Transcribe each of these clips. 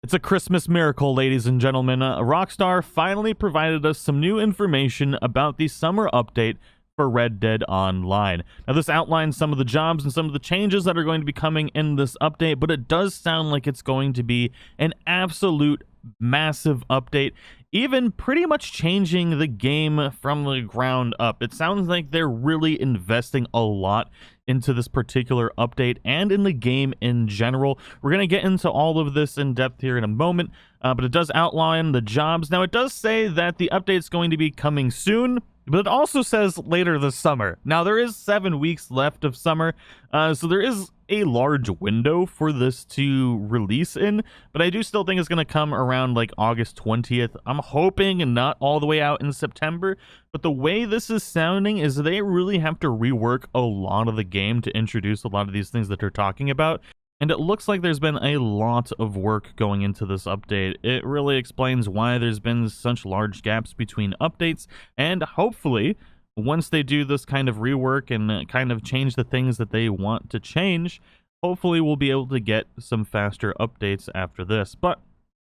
It's a Christmas miracle, ladies and gentlemen. Rockstar finally provided us some new information about the summer update for Red Dead Online. Now, this outlines some of the jobs and some of the changes that are going to be coming in this update, but it does sound like it's going to be an absolute massive update, even pretty much changing the game from the ground up. It sounds like they're really investing a lot into this particular update and in the game in general. We're going to get into all of this in depth here in a moment, but it does outline the jobs. Now, it does say that the update's going to be coming soon, but it also says later this summer. Now, there is 7 weeks left of summer, so there is a large window for this to release in, but I do still think it's going to come around like August 20th. I'm hoping and not all the way out in September, but the way this is sounding is they really have to rework a lot of the game to introduce a lot of these things that they're talking about. And it looks like there's been a lot of work going into this update. It really explains why there's been such large gaps between updates, and hopefully, once they do this kind of rework and kind of change the things that they want to change, hopefully we'll be able to get some faster updates after this. But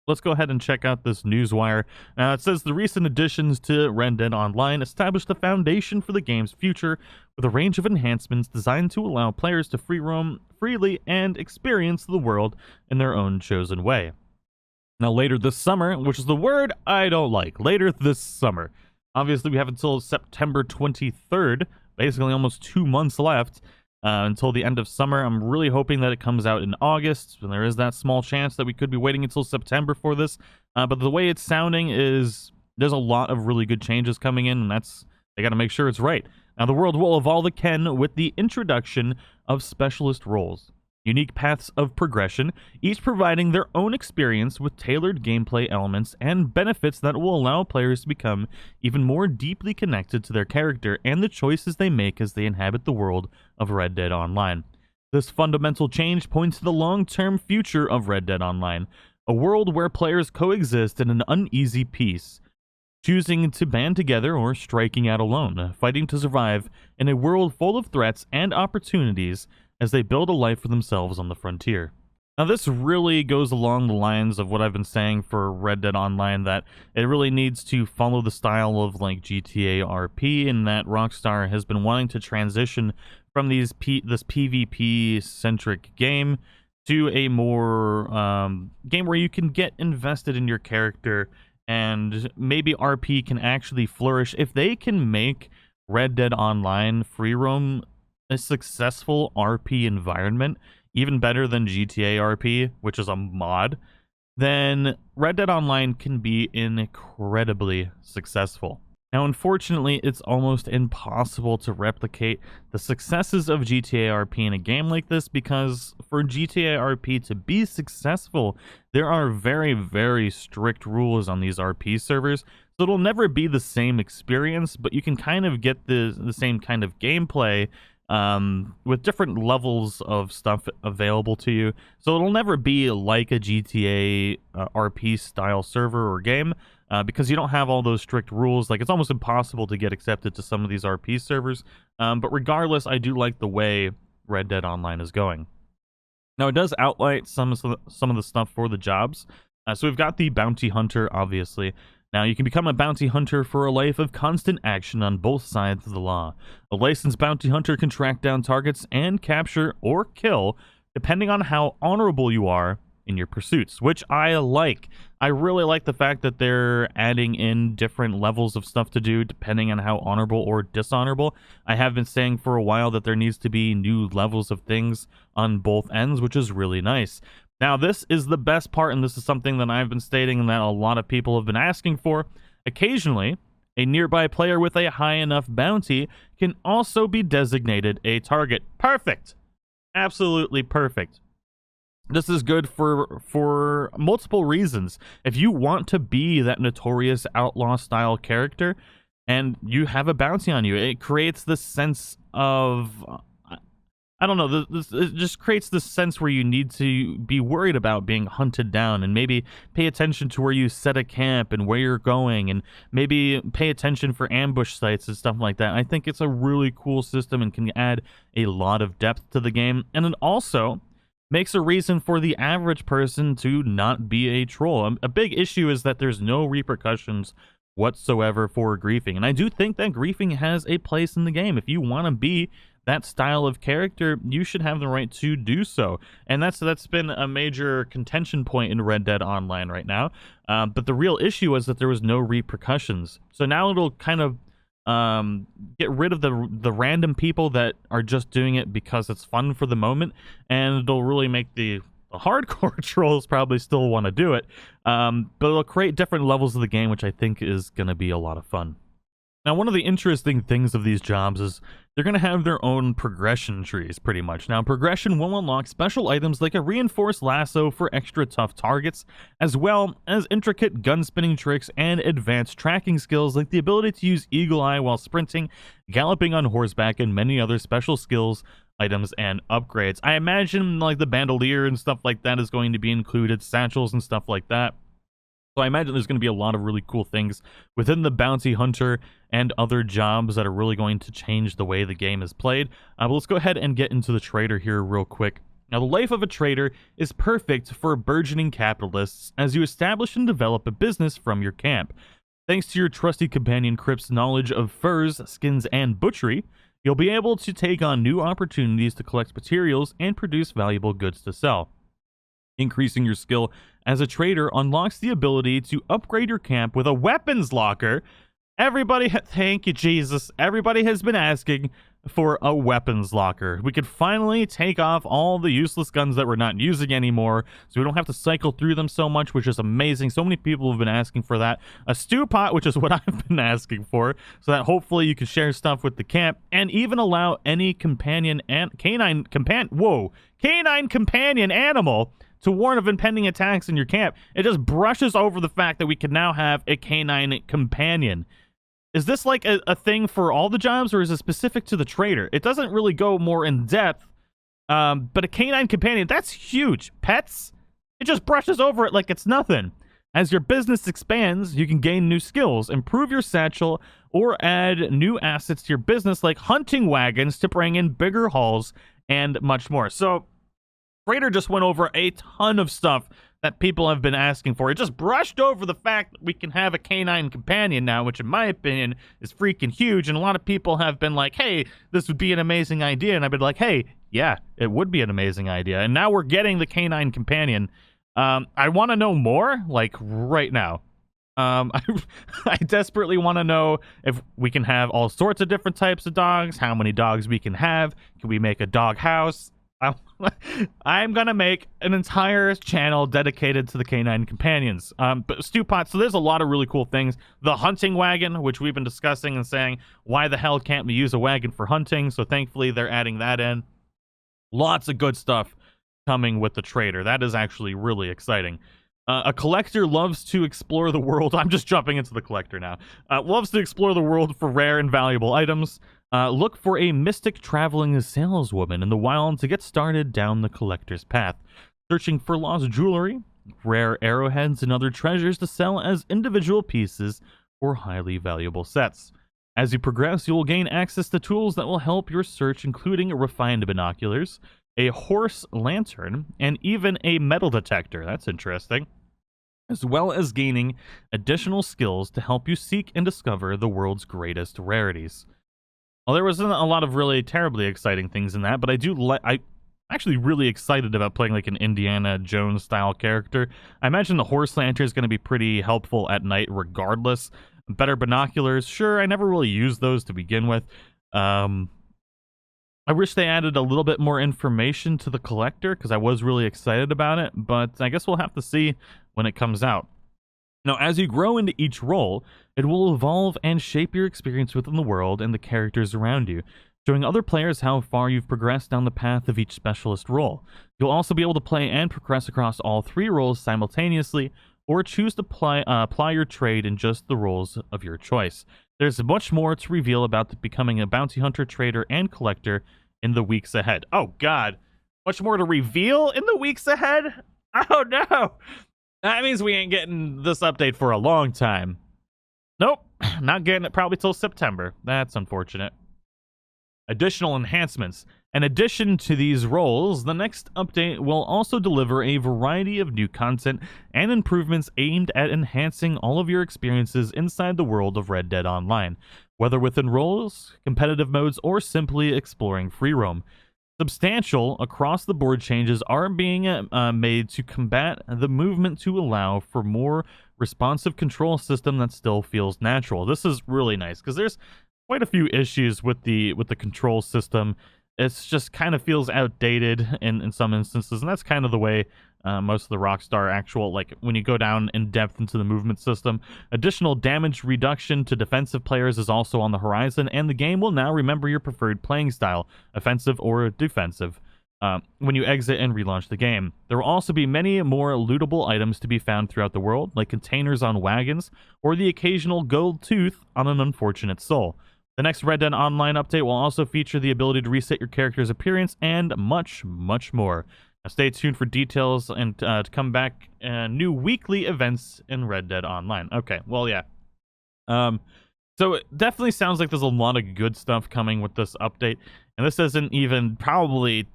let's go ahead and check out this newswire. Now, it says the recent additions to Red Dead Online established the foundation for the game's future with a range of enhancements designed to allow players to free roam freely and experience the world in their own chosen way. Now, later this summer, which is the word I don't like, later this summer. Obviously, we have until September 23rd, basically almost 2 months left. Until the end of summer. I'm really hoping that it comes out in August, and there is that small chance that we could be waiting until September for this. But the way it's sounding is there's a lot of really good changes coming in, and they got to make sure it's right. Now, the world will evolve again with the introduction of specialist roles, unique paths of progression, each providing their own experience with tailored gameplay elements and benefits that will allow players to become even more deeply connected to their character and the choices they make as they inhabit the world of Red Dead Online. This fundamental change points to the long-term future of Red Dead Online, a world where players coexist in an uneasy peace, choosing to band together or striking out alone, fighting to survive in a world full of threats and opportunities as they build a life for themselves on the frontier. Now, this really goes along the lines of what I've been saying for Red Dead Online, that it really needs to follow the style of like GTA RP, and that Rockstar has been wanting to transition from this PvP-centric game to a more game where you can get invested in your character, and maybe RP can actually flourish if they can make Red Dead Online free roam a successful RP environment, even better than GTA RP, which is a mod, then Red Dead Online can be incredibly successful. Now, unfortunately, it's almost impossible to replicate the successes of GTA RP in a game like this, because for GTA RP to be successful, there are very, very strict rules on these RP servers. So it'll never be the same experience, but you can kind of get the same kind of gameplay with different levels of stuff available to you. So it'll never be like a GTA RP style server or game, because you don't have all those strict rules. Like, it's almost impossible to get accepted to some of these RP servers. But regardless, I do like the way Red Dead Online is going. Now, it does outline some of the stuff for the jobs. So we've got the bounty hunter, obviously. Now, you can become a bounty hunter for a life of constant action on both sides of the law. A licensed bounty hunter can track down targets and capture or kill, depending on how honorable you are in your pursuits, which I like. I really like the fact that they're adding in different levels of stuff to do depending on how honorable or dishonorable. I have been saying for a while that there needs to be new levels of things on both ends, which is really nice. Now, this is the best part, and this is something that I've been stating and that a lot of people have been asking for. Occasionally, a nearby player with a high enough bounty can also be designated a target. Perfect! Absolutely perfect. This is good for multiple reasons. If you want to be that notorious outlaw-style character and you have a bounty on you, it creates this sense of... I don't know, it just creates this sense where you need to be worried about being hunted down, and maybe pay attention to where you set a camp and where you're going, and maybe pay attention for ambush sites and stuff like that. I think it's a really cool system and can add a lot of depth to the game. And then also, makes a reason for the average person to not be a troll. A big issue is that there's no repercussions whatsoever for griefing. And I do think that griefing has a place in the game. If you want to be that style of character, you should have the right to do so. And that's been a major contention point in Red Dead Online right now. But the real issue was that there was no repercussions. So now it'll kind of get rid of the random people that are just doing it because it's fun for the moment, and it'll really make the hardcore trolls probably still want to do it, but it'll create different levels of the game, which I think is going to be a lot of fun. Now, one of the interesting things of these jobs is they're going to have their own progression trees, pretty much. Now, progression will unlock special items like a reinforced lasso for extra tough targets, as well as intricate gun-spinning tricks and advanced tracking skills like the ability to use Eagle Eye while sprinting, galloping on horseback, and many other special skills, items, and upgrades. I imagine like the bandolier and stuff like that is going to be included, satchels and stuff like that. So I imagine there's going to be a lot of really cool things within the bounty hunter and other jobs that are really going to change the way the game is played. But let's go ahead and get into the trader here real quick. Now, the life of a trader is perfect for burgeoning capitalists as you establish and develop a business from your camp. Thanks to your trusty companion Crip's knowledge of furs, skins, and butchery, you'll be able to take on new opportunities to collect materials and produce valuable goods to sell. Increasing your skill as a trader unlocks the ability to upgrade your camp with a weapons locker. Everybody, thank you, Jesus. Everybody has been asking for a weapons locker. We could finally take off all the useless guns that we're not using anymore, so we don't have to cycle through them so much, which is amazing. So many people have been asking for that. A stew pot, which is what I've been asking for, so that hopefully you can share stuff with the camp, and even allow any canine companion animal to warn of impending attacks in your camp. It just brushes over the fact that we can now have a canine companion. Is this like a thing for all the jobs, or is it specific to the trader? It doesn't really go more in depth, but a canine companion, that's huge. Pets, it just brushes over it like it's nothing. As your business expands, you can gain new skills, improve your satchel, or add new assets to your business like hunting wagons to bring in bigger hauls and much more. So Trader just went over a ton of stuff that people have been asking for. It just brushed over the fact that we can have a canine companion now, which in my opinion is freaking huge. And a lot of people have been like, hey, this would be an amazing idea. And I've been like, hey, yeah, it would be an amazing idea. And now we're getting the canine companion. I want to know more, like right now. I desperately want to know if we can have all sorts of different types of dogs, how many dogs we can have. Can we make a dog house? I'm gonna make an entire channel dedicated to the canine companions. But Stewpot, so there's a lot of really cool things. The hunting wagon, which we've been discussing and saying, why the hell can't we use a wagon for hunting? So thankfully they're adding that in. Lots of good stuff coming with the trader. That is actually really exciting. A collector loves to explore the world. I'm just jumping into the collector now. Loves to explore the world for rare and valuable items. Look for a mystic traveling saleswoman in the wild to get started down the collector's path. Searching for lost jewelry, rare arrowheads, and other treasures to sell as individual pieces or highly valuable sets. As you progress, you will gain access to tools that will help your search, including refined binoculars, a horse lantern, and even a metal detector. That's interesting. As well as gaining additional skills to help you seek and discover the world's greatest rarities. Well, there wasn't a lot of really terribly exciting things in that, but I'm actually really excited about playing like an Indiana Jones style character. I imagine the horse lantern is going to be pretty helpful at night regardless. Better binoculars, sure, I never really used those to begin with. I wish they added a little bit more information to the collector because I was really excited about it, but I guess we'll have to see when it comes out. Now, as you grow into each role, it will evolve and shape your experience within the world and the characters around you, showing other players how far you've progressed down the path of each specialist role. You'll also be able to play and progress across all three roles simultaneously, or choose to apply your trade in just the roles of your choice. There's much more to reveal about becoming a bounty hunter, trader, and collector in the weeks ahead. Oh, God. Much more to reveal in the weeks ahead? Oh, no. That means we ain't getting this update for a long time. Nope. Not getting it probably till September. That's unfortunate. Additional enhancements. In addition to these roles, the next update will also deliver a variety of new content and improvements aimed at enhancing all of your experiences inside the world of Red Dead Online, whether within roles, competitive modes, or simply exploring free roam. Substantial across-the-board changes are being made to combat the movement to allow for more responsive control system that still feels natural. This is really nice because there's quite a few issues with the control system. It's just kind of feels outdated in some instances, and that's kind of the way most of the Rockstar actual, like, when you go down in depth into the movement system. Additional damage reduction to defensive players is also on the horizon, and the game will now remember your preferred playing style, offensive or defensive, when you exit and relaunch the game. There will also be many more lootable items to be found throughout the world, like containers on wagons, or the occasional gold tooth on an unfortunate soul. The next Red Dead Online update will also feature the ability to reset your character's appearance and much, much more. Now stay tuned for details and to come back new weekly events in Red Dead Online. Okay, well, yeah. So it definitely sounds like there's a lot of good stuff coming with this update, and this isn't even probably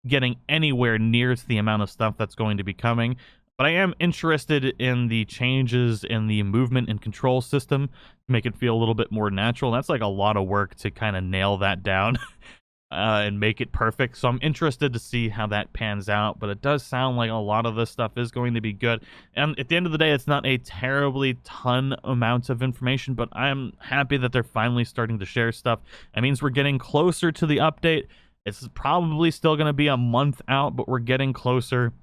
getting anywhere near to the amount of stuff that's going to be coming. But I am interested in the changes in the movement and control system to make it feel a little bit more natural. That's like a lot of work to kind of nail that down and make it perfect. So I'm interested to see how that pans out. But it does sound like a lot of this stuff is going to be good. And at the end of the day, it's not a terribly ton amount of information, but I'm happy that they're finally starting to share stuff. It means we're getting closer to the update. It's probably still going to be a month out, but we're getting closer.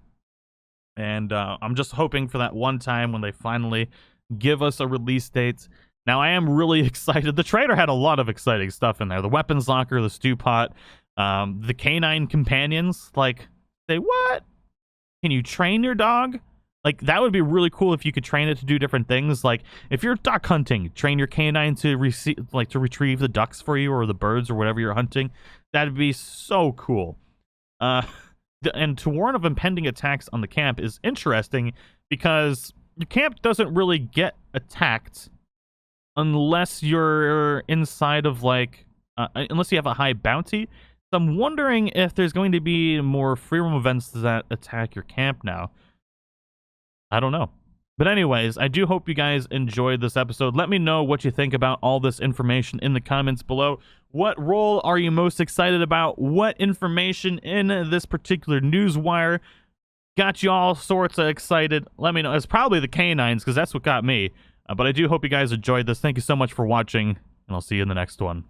And I'm just hoping for that one time when they finally give us a release date. Now, I am really excited. The trailer had a lot of exciting stuff in there. The weapons locker, the stew pot, the canine companions. Like, say, what? Can you train your dog? Like, that would be really cool if you could train it to do different things. Like, if you're duck hunting, train your canine to retrieve the ducks for you, or the birds, or whatever you're hunting. That'd be so cool. And to warn of impending attacks on the camp is interesting because your camp doesn't really get attacked unless you're inside of, like, unless you have a high bounty. So I'm wondering if there's going to be more free roam events that attack your camp now. I don't know. But anyways, I do hope you guys enjoyed this episode. Let me know what you think about all this information in the comments below. What role are you most excited about? What information in this particular news wire got you all sorts of excited? Let me know. It's probably the canines, because that's what got me. But I do hope you guys enjoyed this. Thank you so much for watching, and I'll see you in the next one.